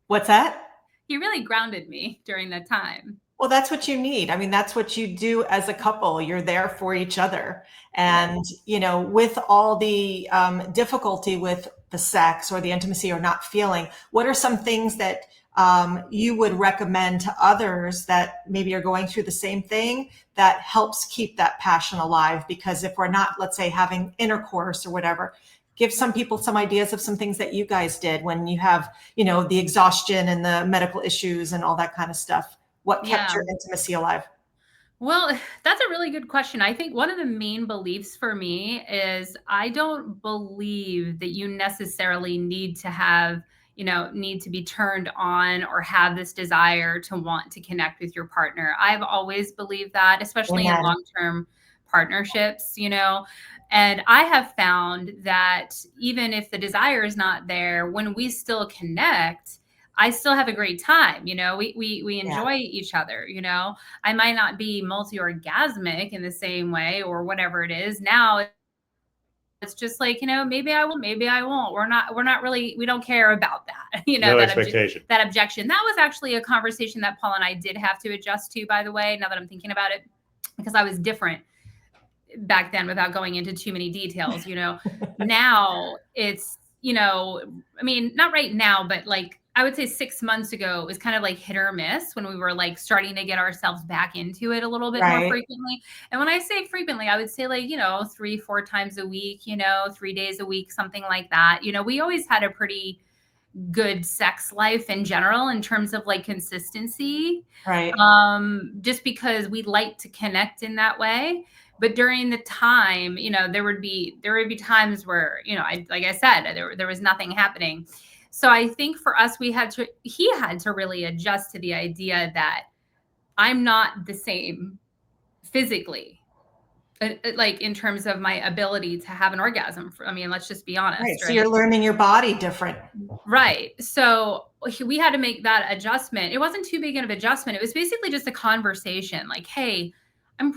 What's that? He really grounded me during that time. Well, that's what you need. I mean, that's what you do as a couple. You're there for each other. And, with all the difficulty with the sex or the intimacy or not feeling, what are some things that you would recommend to others that maybe are going through the same thing that helps keep that passion alive? Because if we're not, let's say, having intercourse or whatever, give some people some ideas of some things that you guys did when you have, the exhaustion and the medical issues and all that kind of stuff. What kept your intimacy alive? Well, that's a really good question. I think one of the main beliefs for me is I don't believe that you necessarily need to be turned on or have this desire to want to connect with your partner. I've always believed that, especially in long-term partnerships, and I have found that even if the desire is not there, when we still connect, I still have a great time. We enjoy each other. I might not be multi-orgasmic in the same way or whatever it is. Now it's just like, maybe I will, maybe I won't. We're not really, we don't care about that. No expectation. That objection. That was actually a conversation that Paul and I did have to adjust to, by the way, now that I'm thinking about it, because I was different back then without going into too many details. Now it's, I mean, not right now, but like, I would say 6 months ago, it was kind of like hit or miss when we were like starting to get ourselves back into it a little bit more frequently. And when I say frequently, I would say like, 3-4 times a week, 3 days a week, something like that. We always had a pretty good sex life in general in terms of like consistency. Right. Just because we like to connect in that way. But during the time, there would be times where, like I said, there was nothing happening. So I think for us, he had to really adjust to the idea that I'm not the same physically, like in terms of my ability to have an orgasm. I mean, let's just be honest. Right. So you're learning your body different. Right. So we had to make that adjustment. It wasn't too big of an adjustment. It was basically just a conversation like, hey, I'm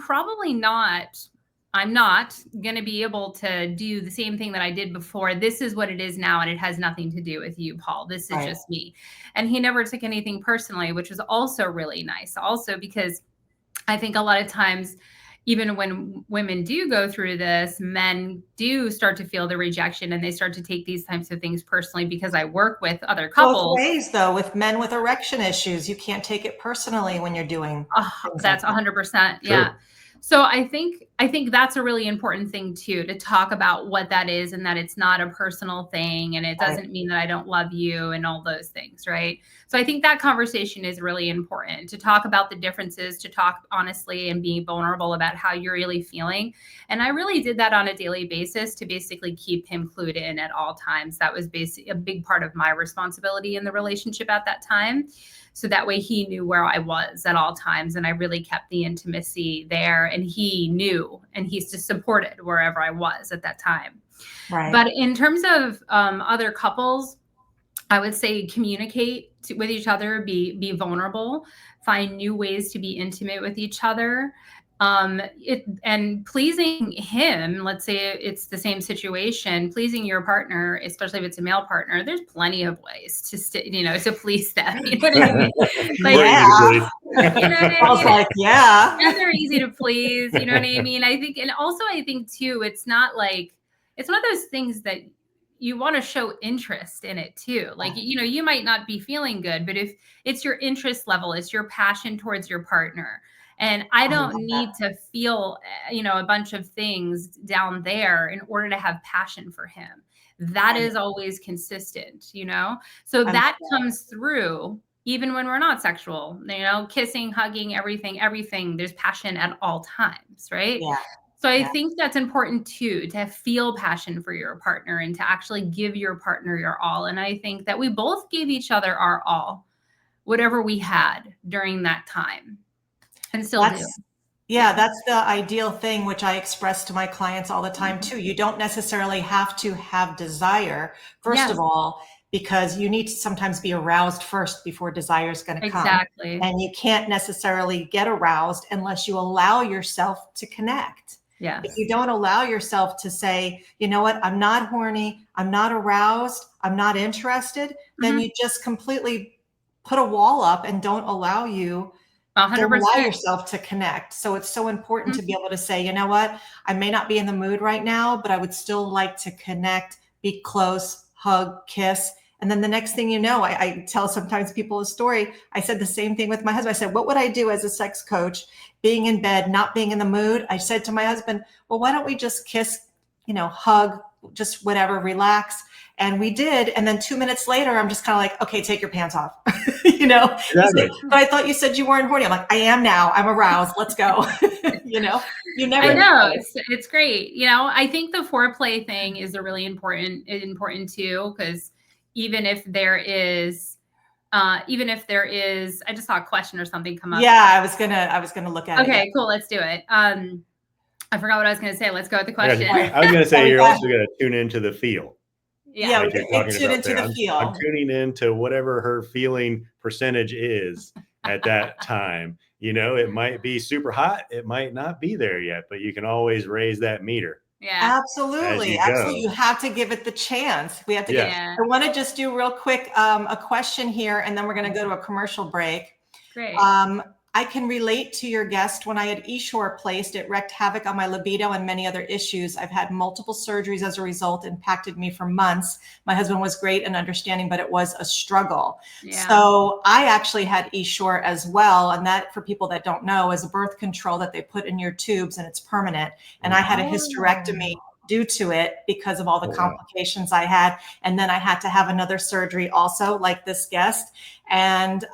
not going to be able to do the same thing that I did before. This is what it is now. And it has nothing to do with you, Paul. This is just me. And he never took anything personally, which was also really nice. Also, because I think a lot of times, even when women do go through this, men do start to feel the rejection and they start to take these types of things personally, because I work with other couples. Both ways, though, with men with erection issues, you can't take it personally when you're doing. That's 100%. Yeah. So I think that's a really important thing too, to talk about what that is and that it's not a personal thing and it doesn't mean that I don't love you and all those things, right? So I think that conversation is really important, to talk about the differences, to talk honestly and be vulnerable about how you're really feeling. And I really did that on a daily basis to basically keep him clued in at all times. That was basically a big part of my responsibility in the relationship at that time. So that way he knew where I was at all times, and I really kept the intimacy there, and he knew, and he's just supported wherever I was at that time. Right. But in terms of other couples, I would say communicate with each other, be vulnerable, find new ways to be intimate with each other. And pleasing him, let's say it's the same situation, pleasing your partner, especially if it's a male partner, there's plenty of ways to please them. You know what I mean? Like, yeah. I was like, yeah. And they're easy to please. You know what I mean? I think too, it's one of those things that you want to show interest in it too. Like, you might not be feeling good, but if it's your interest level, it's your passion towards your partner. And I don't need to feel, a bunch of things down there in order to have passion for him. That is always consistent, So that comes through even when we're not sexual, kissing, hugging, everything. There's passion at all times, right? Yeah. So I think that's important too, to feel passion for your partner and to actually give your partner your all. And I think that we both gave each other our all, whatever we had during that time. And still do. Yeah, that's the ideal thing, which I express to my clients all the time too. You don't necessarily have to have desire, first of Yes, all, because you need to sometimes be aroused first before desire is going to come. exactly. And you can't necessarily get aroused unless you allow yourself to connect. If Yes. you don't allow yourself to say, you know what, I'm not horny, I'm not aroused, I'm not interested, then Mhm. you just completely put a wall up and don't allow 100%. yourself to connect. So it's so important to be Mhm. able to say, you know what, I may not be in the mood right now, but I would still like to connect, be close, hug, kiss. And then the next thing you know, I tell sometimes people a story. I said the same thing with my husband. I said, what would I do as a sex coach, being in bed, not being in the mood? I said to my husband, well, why don't we just kiss, hug, just whatever, relax. And we did. And then 2 minutes later, I'm just kind of like, okay, take your pants off. He said, Exactly. but I thought you said you weren't horny. I'm like, I am now. I'm aroused. Let's go. You I never know know. it's great. I think the foreplay thing is a really important too, because even if there is, I just saw a question or something come up. Yeah, I was gonna look at it. Yeah. Okay, cool. Let's do it. I forgot what I was going to say. Let's go with the I got you. question. I was going to say we you're got- also going to tune into the feel, Yeah, Yeah. we like you're can talking tune about into there. the I'm feel. tuning into whatever her feeling percentage is at that time. It might be super hot. It might not be there yet, but you can always raise that meter Yeah. as Absolutely. you Absolutely. You go. have to give it the chance. We have to Yes. Yeah. I want to just do real quick a question here, and then we're going to go to a commercial break. Great. I can relate to your guest. When I had Eshore placed, it wreaked havoc on my libido and many other issues. I've had multiple surgeries as a result, impacted me for months. My husband was great and understanding, but it was a struggle. Yeah. So I actually had Eshore as well. And that, for people that don't know, is a birth control that they put in your tubes and it's permanent. And I had a hysterectomy due to it because of all the Oh, wow. complications I had. And then I had to have another surgery also, like this guest. And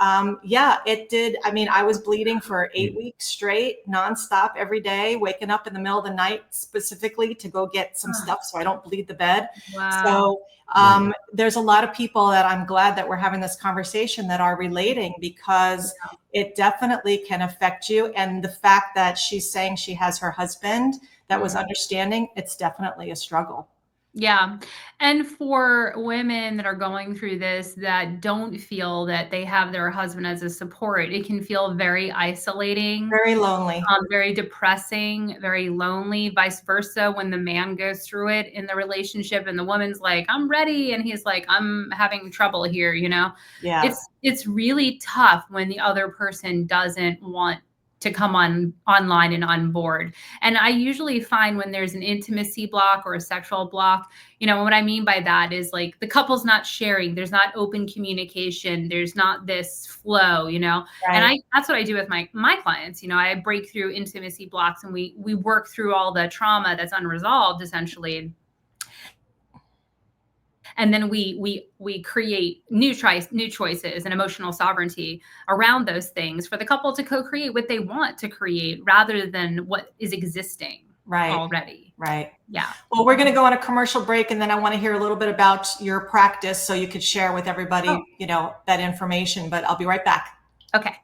yeah, it did. I mean, I was bleeding for 8 weeks straight, nonstop, every day, waking up in the middle of the night specifically to go get some stuff so I don't bleed the bed. Wow. So there's a lot of people that I'm glad that we're having this conversation that are relating, because it definitely can affect you. And the fact that she's saying she has her husband that was understanding, it's definitely a struggle. Yeah. And for women that are going through this that don't feel that they have their husband as a support, it can feel very isolating, Very lonely. very depressing, very lonely, vice versa. When the man goes through it in the relationship and the woman's like, I'm ready. And he's like, I'm having trouble here. Yeah. It's really tough when the other person doesn't want to come online and on board. And I usually find when there's an intimacy block or a sexual block, what I mean by that is like the couple's not sharing, there's not open communication, there's not this flow, and Right. that's what I do with my clients. I break through intimacy blocks and we work through all the trauma that's unresolved essentially. And then we create new choices and emotional sovereignty around those things for the couple to co-create what they want to create rather than what is existing already. Right. Yeah. Well, we're going to go on a commercial break, and then I want to hear a little bit about your practice so you could share with everybody, that information, but I'll be right back. Okay.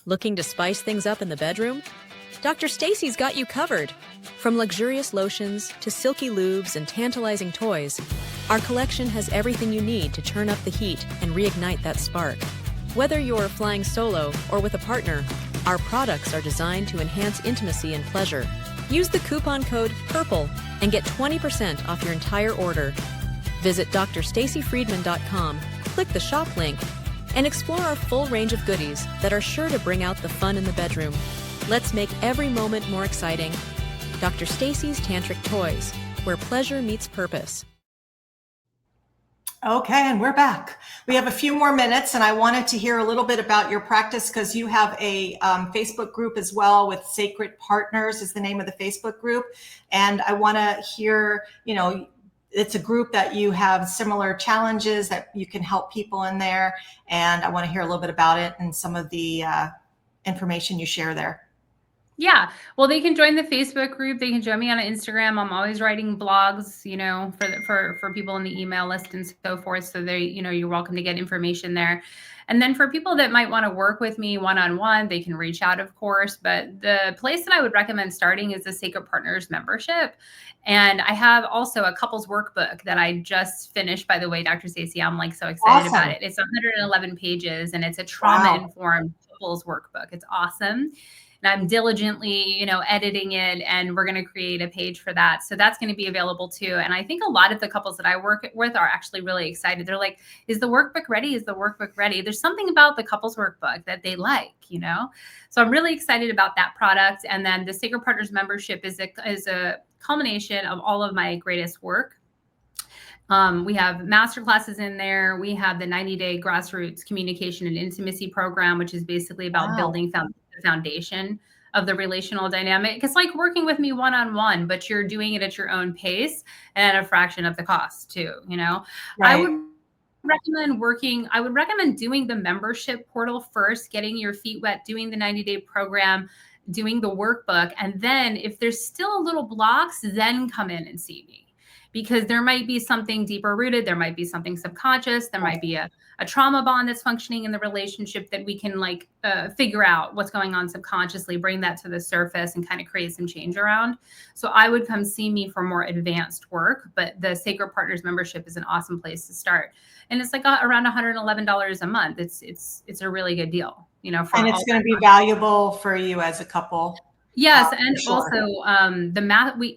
Looking to spice things up in the bedroom? Dr. Stacy's got you covered. From luxurious lotions to silky lubes and tantalizing toys, our collection has everything you need to turn up the heat and reignite that spark. Whether you're flying solo or with a partner, our products are designed to enhance intimacy and pleasure. Use the coupon code PURPLE and get 20% off your entire order. Visit drstacyfriedman.com, click the shop link, and explore our full range of goodies that are sure to bring out the fun in the bedroom. Let's make every moment more exciting. Dr. Stacy's Tantric Toys, where pleasure meets purpose. Okay, and we're back. We have a few more minutes, and I wanted to hear a little bit about your practice, because you have a Facebook group as well with Sacred Partners is the name of the Facebook group. And I want to hear, it's a group that you have similar challenges that you can help people in there. And I want to hear a little bit about it and some of the information you share there. Yeah. Well, they can join the Facebook group. They can join me on Instagram. I'm always writing blogs, for people in the email list and so forth. So you're welcome to get information there. And then for people that might want to work with me one-on-one, they can reach out, of course. But the place that I would recommend starting is the Sacred Partners membership. And I have also a couples workbook that I just finished, by the way, Dr. Stacy. I'm like so excited about it. It's 111 pages and it's a trauma-informed couples workbook. It's awesome. And I'm diligently, editing it, and we're going to create a page for that. So that's going to be available too. And I think a lot of the couples that I work with are actually really excited. They're like, is the workbook ready? Is the workbook ready? There's something about the couples workbook that they like, So I'm really excited about that product. And then the Sacred Partners membership is a culmination of all of my greatest work. We have master classes in there. We have the 90-day grassroots communication and intimacy program, which is basically about building the foundation of the relational dynamic. It's like working with me one-on-one, but you're doing it at your own pace and at a fraction of the cost too, Right. I would recommend doing the membership portal first, getting your feet wet, doing the 90-day program, doing the workbook. And then if there's still a little blocks, then come in and see me. Because there might be something deeper rooted. There might be something subconscious. There might be a trauma bond that's functioning in the relationship that we can figure out what's going on subconsciously, bring that to the surface and kind of create some change around. So I would come see me for more advanced work, but the Sacred Partners membership is an awesome place to start. And it's like around $111 a month. It's a really good deal, and it's going to be valuable for you as a couple. Yes. And also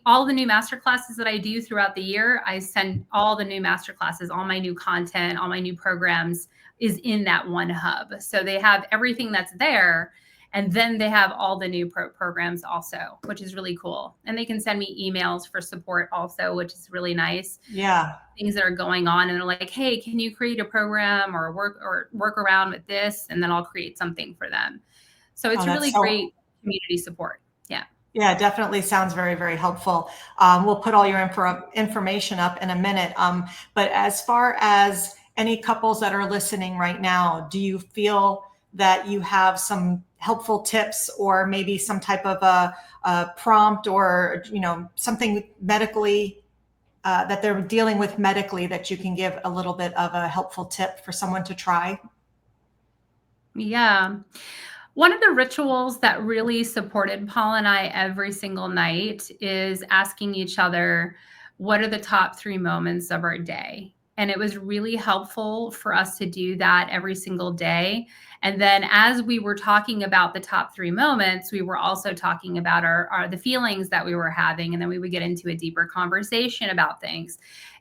all the new master classes that I do throughout the year, I send all the new master classes, all my new content, all my new programs is in that one hub. So they have everything that's there. And then they have all the new programs also, which is really cool. And they can send me emails for support also, which is really nice. Yeah. Things that are going on. And they're like, hey, can you create a program or work around with this? And then I'll create something for them. So it's really great community support. Yeah, definitely sounds very, very helpful. We'll put all your information up in a minute. But as far as any couples that are listening right now, do you feel that you have some helpful tips or maybe some type of a prompt or, something medically that they're dealing with medically that you can give a little bit of a helpful tip for someone to try? Yeah. One of the rituals that really supported Paul and I every single night is asking each other, what are the top 3 moments of our day? And it was really helpful for us to do that every single day. And then as we were talking about the top 3 moments, we were also talking about the feelings that we were having. And then we would get into a deeper conversation about things.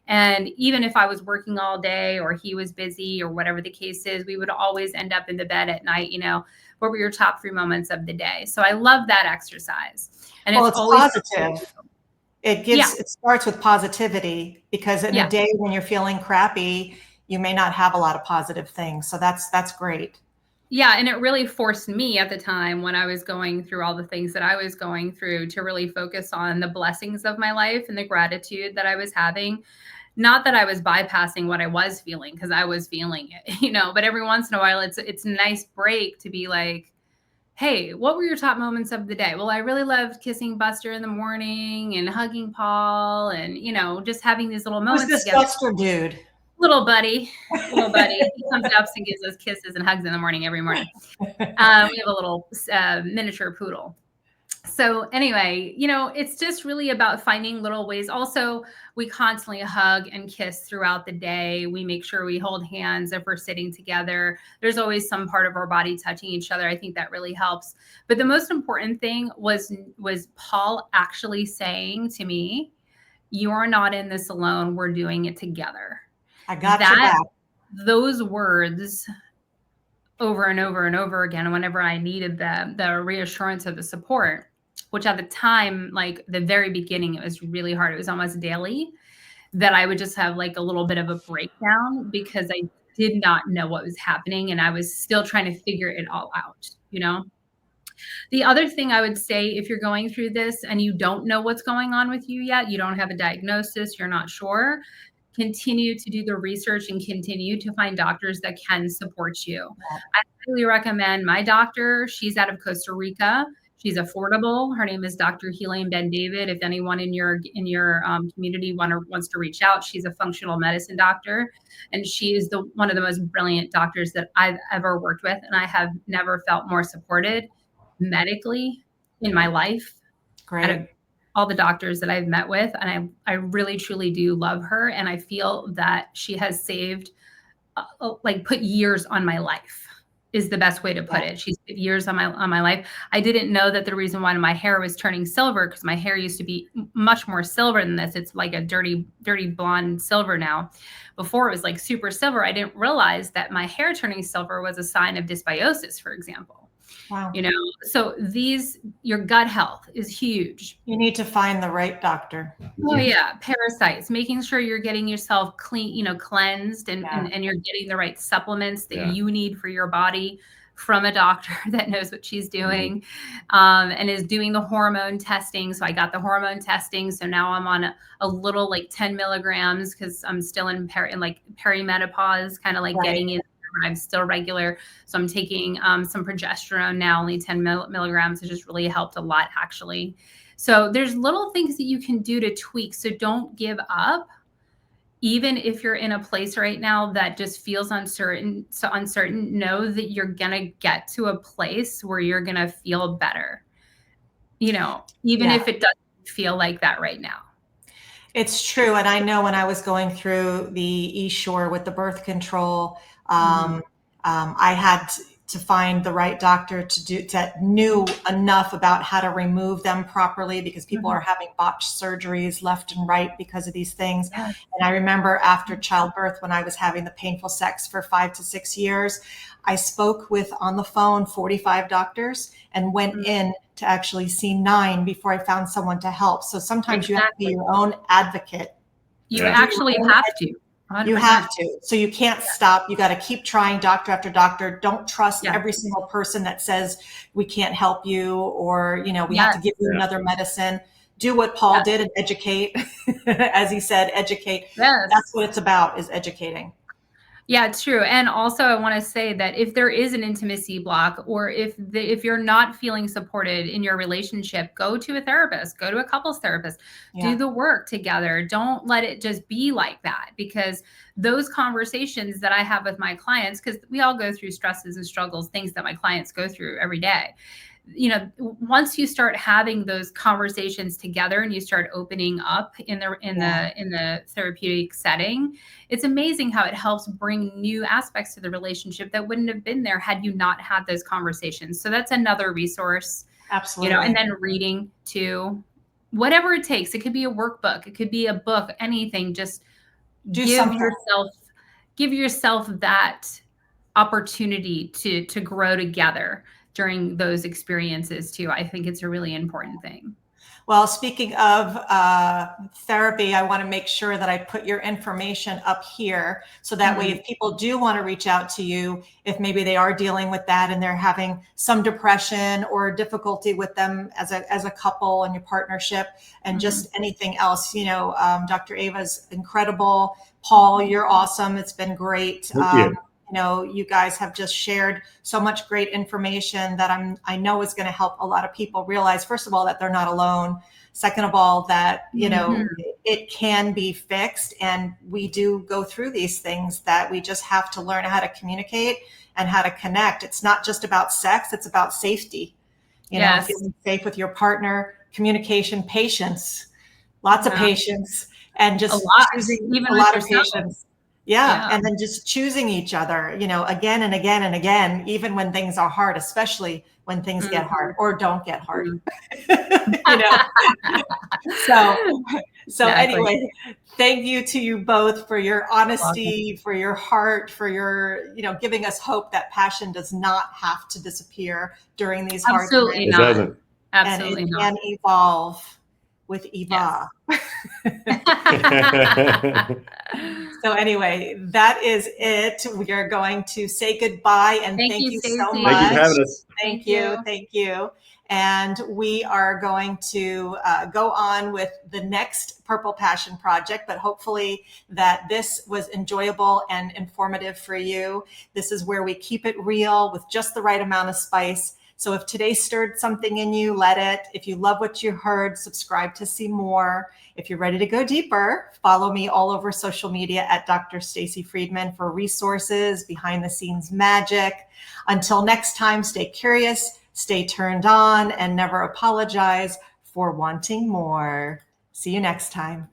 And even if I was working all day or he was busy or whatever the case is, we would always end up in the bed at night, what were your top 3 moments of the day? So I love that exercise. And it's always positive. It starts with positivity, because in a day when you're feeling crappy, you may not have a lot of positive things. So that's great. Yeah. And it really forced me at the time when I was going through all the things that I was going through to really focus on the blessings of my life and the gratitude that I was having. Not that I was bypassing what I was feeling, because I was feeling it, but every once in a while it's a nice break to be like, hey, what were your top moments of the day? Well, I really loved kissing Buster in the morning and hugging Paul and, just having these little moments. Who's this Buster dude? Little buddy. He comes up and gives us kisses and hugs in the morning every morning. We have a little miniature poodle. So anyway, it's just really about finding little ways. Also, we constantly hug and kiss throughout the day. We make sure we hold hands if we're sitting together. There's always some part of our body touching each other. I think that really helps. But the most important thing was Paul actually saying to me, you are not in this alone. We're doing it together. I got your back. Those words over and over and over again, whenever I needed the reassurance of the support, which at the time, like the very beginning, it was really hard. It was almost daily that I would just have like a little bit of a breakdown because I did not know what was happening. And I was still trying to figure it all out, The other thing I would say, if you're going through this and you don't know what's going on with you yet, you don't have a diagnosis, you're not sure, continue to do the research and continue to find doctors that can support you. I highly recommend my doctor. She's out of Costa Rica. She's affordable. Her name is Dr. Helene Ben David. If anyone in your community wants to reach out, she's a functional medicine doctor, and she is one of the most brilliant doctors that I've ever worked with, and I have never felt more supported medically in my life. Great. Out of all the doctors that I've met with, and I really truly do love her, and I feel that she has saved put years on my life. Is the best way to put it. She's put years on my life. I didn't know that the reason why my hair was turning silver, because my hair used to be much more silver than this. It's like a dirty blonde silver now. Before it was like super silver. I didn't realize that my hair turning silver was a sign of dysbiosis, for example. Wow. So your gut health is huge. You need to find the right doctor. Oh yeah. Parasites, making sure you're getting yourself clean, cleansed and you're getting the right supplements that you need for your body from a doctor that knows what she's doing, and is doing the hormone testing. So I got the hormone testing. So now I'm on a little 10 milligrams because I'm still in perimenopause, kind of getting in. I'm still regular. So I'm taking some progesterone now, only 10 milligrams, which has really helped a lot, actually. So there's little things that you can do to tweak. So don't give up. Even if you're in a place right now that just feels uncertain, know that you're going to get to a place where you're going to feel better, even if it doesn't feel like that right now. It's true. And I know when I was going through the eShore with the birth control, I had to find the right doctor that knew enough about how to remove them properly, because people are having botched surgeries left and right because of these things. And I remember after childbirth, when I was having the painful sex for 5 to 6 years, I spoke with on the phone 45 doctors and went in to actually see 9 before I found someone to help. So sometimes you have to be your own advocate. You actually have to. 100%. You have to. So you can't stop. You got to keep trying, doctor after doctor. Don't trust every single person that says we can't help you, or, we have to give you another medicine. Do what Paul did and educate. As he said, educate. Yes. That's what it's about, is educating. Yeah, it's true. And also I want to say that if there is an intimacy block, or if you're not feeling supported in your relationship, go to a therapist, go to a couples therapist, do the work together. Don't let it just be like that, because those conversations that I have with my clients, because we all go through stresses and struggles, things that my clients go through every day. Once you start having those conversations together and you start opening up in the therapeutic setting, it's amazing how it helps bring new aspects to the relationship that wouldn't have been there had you not had those conversations. So that's another resource. Absolutely. And then reading too, whatever it takes. It could be a workbook, it could be a book, anything. Just give yourself that opportunity to grow together during those experiences too. I think it's a really important thing. Well, speaking of therapy, I want to make sure that I put your information up here, so that way if people do want to reach out to you, if maybe they are dealing with that and they're having some depression or difficulty with them as a couple and your partnership, and just anything else, Dr. Ava's incredible. Paul, you're awesome. It's been great. Thank you. You guys have just shared so much great information that I know is going to help a lot of people realize, first of all, that they're not alone. Second of all, that, it can be fixed. And we do go through these things that we just have to learn how to communicate and how to connect. It's not just about sex. It's about safety, feeling safe with your partner, communication, patience, lots of patience, and just choosing a lot of patience. Yeah. And then just choosing each other, again and again and again, even when things are hard, especially when things get hard or don't get hard. So anyway, thank you to you both for your honesty, for your heart, for your, giving us hope that passion does not have to disappear during these hard times. Absolutely not. It doesn't. Absolutely and it not. can evolve with Eva. Yes. So anyway, that is it. We are going to say goodbye, and thank you so much. Thank you for having us. Thank you. And we are going to go on with the next Purple Passion project, but hopefully that this was enjoyable and informative for you. This is where we keep it real with just the right amount of spice. So if today stirred something in you, let it. If you love what you heard, subscribe to see more. If you're ready to go deeper, follow me all over social media at Dr. Stacy Friedman for resources, behind the scenes magic. Until next time, stay curious, stay turned on, and never apologize for wanting more. See you next time.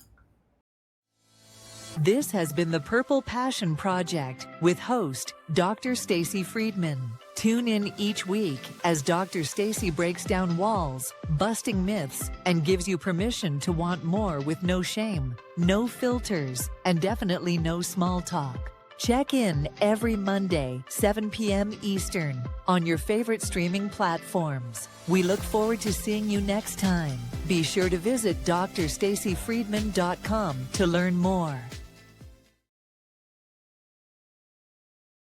This has been the Purple Passion Project with host Dr. Stacy Friedman. Tune in each week as Dr. Stacy breaks down walls, busting myths, and gives you permission to want more with no shame, no filters, and definitely no small talk. Check in every Monday, 7 p.m. Eastern, on your favorite streaming platforms. We look forward to seeing you next time. Be sure to visit drstacyfriedman.com to learn more.